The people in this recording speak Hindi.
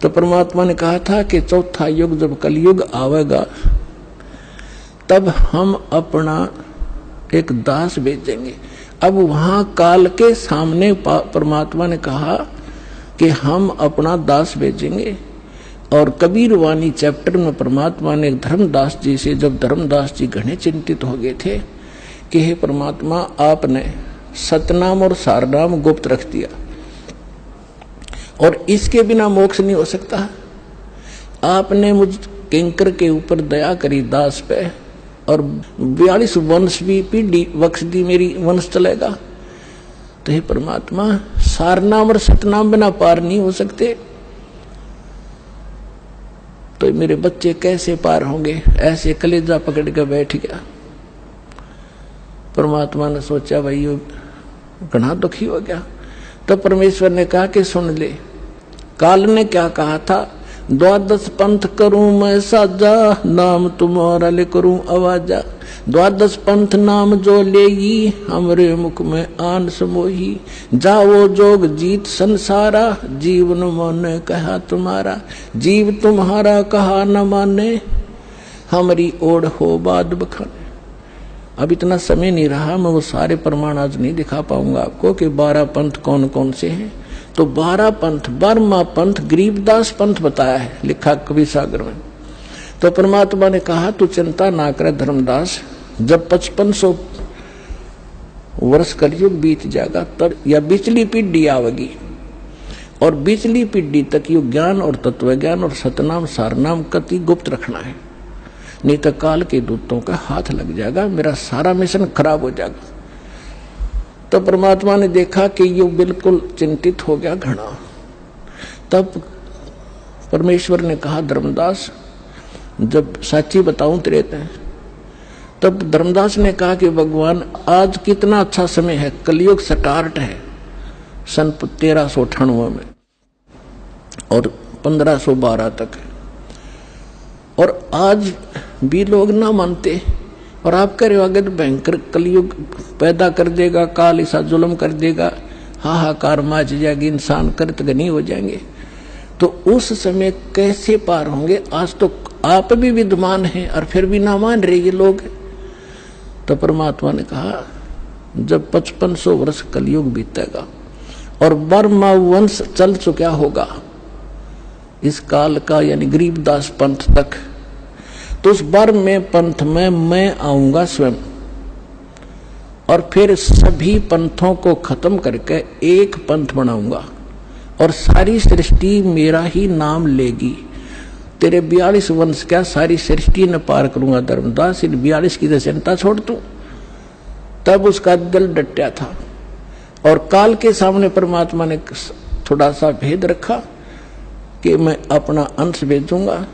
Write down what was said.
तो परमात्मा ने कहा था कि चौथा युग जब कलयुग आवेगा तब हम अपना एक दास भेजेंगे। अब वहां काल के सामने परमात्मा ने कहा कि हम अपना दास भेजेंगे। और कबीर वाणी चैप्टर में परमात्मा ने धर्मदास जी से, जब धर्मदास जी घने चिंतित हो गए थे कि हे परमात्मा, आपने सतनाम और सारनाम गुप्त रख दिया और इसके बिना मोक्ष नहीं हो सकता। आपने मुझ किंकर के ऊपर दया करी दास पे और 42 वंश भी पीढ़ी बख्श दी, मेरी वंश चलेगा। तो हे परमात्मा, सारनाम और सतनाम बिना पार नहीं हो सकते, तो मेरे बच्चे कैसे पार होंगे? ऐसे कलेजा पकड़ के बैठ गया। परमात्मा ने सोचा भाई ये घना दुखी हो गया। तो परमेश्वर ने कहा कि सुन ले, काल ने क्या कहा था, 12 पंथ करूं मैं साजा, नाम तुम्हारा ले करूं आवाजा। 12 पंथ नाम जो लेगी, हमरे मुख में आन समोही। जाओ जोग जीत संसारा, जीवन माने कहा तुम्हारा। जीव तुम्हारा कहा न माने, हमारी ओढ़ हो बाद बखाने। अब इतना समय नहीं रहा, मैं वो सारे प्रमाण आज नहीं दिखा पाऊंगा आपको कि 12 पंथ कौन कौन से हैं। तो 12 पंथ, 12वां पंथ गरीबदास पंथ बताया है, लिखा कवि सागर में। तो परमात्मा ने कहा तू चिंता ना करे धर्मदास, जब 5500 वर्ष कलयुग बीत जाएगा तब या बिचली पीढ़ी आवेगी, और बिचली पीढ़ी तक यु ज्ञान और तत्व ज्ञान और सतनाम सारनाम कति गुप्त रखना है, नहीं तो काल के दूतों का हाथ लग जाएगा, मेरा सारा मिशन खराब हो जाएगा। तो परमात्मा ने देखा कि ये बिल्कुल चिंतित हो गया घना। तब परमेश्वर ने कहा धर्मदास, जब साची बताऊं तेरे ते, तब धर्मदास ने कहा कि भगवान आज कितना अच्छा समय है, कलयुग स्टार्ट है सन 1398 में और 1512 तक है, और आज भी लोग ना मानते, और आप कह रहे हो आगे तो भयंकर कलयुग पैदा कर देगा, काल ऐसा जुल्म कर देगा, हाहाकार मच जाएगी, इंसान कृतघ्नी हो जाएंगे। तो उस समय कैसे पार होंगे? आज तो आप भी विद्वान हैं और फिर भी ना मान रहे ये लोग। तो परमात्मा ने कहा जब 5500 वर्ष कलयुग बीतेगा और 12वां वंश चल चुका होगा इस काल का, यानी गरीबदास पंथ तक, तो उस 12वें पंथ में मैं आऊंगा स्वयं, और फिर सभी पंथों को खत्म करके एक पंथ बनाऊंगा और सारी सृष्टि मेरा ही नाम लेगी। तेरे 42 वंश क्या सारी सृष्टि न पार करूंगा धर्मदास, इन 42 की चिंता छोड़ तू। तब उसका दिल डटा था, और काल के सामने परमात्मा ने थोड़ा सा भेद रखा कि मैं अपना अंश भेजूंगा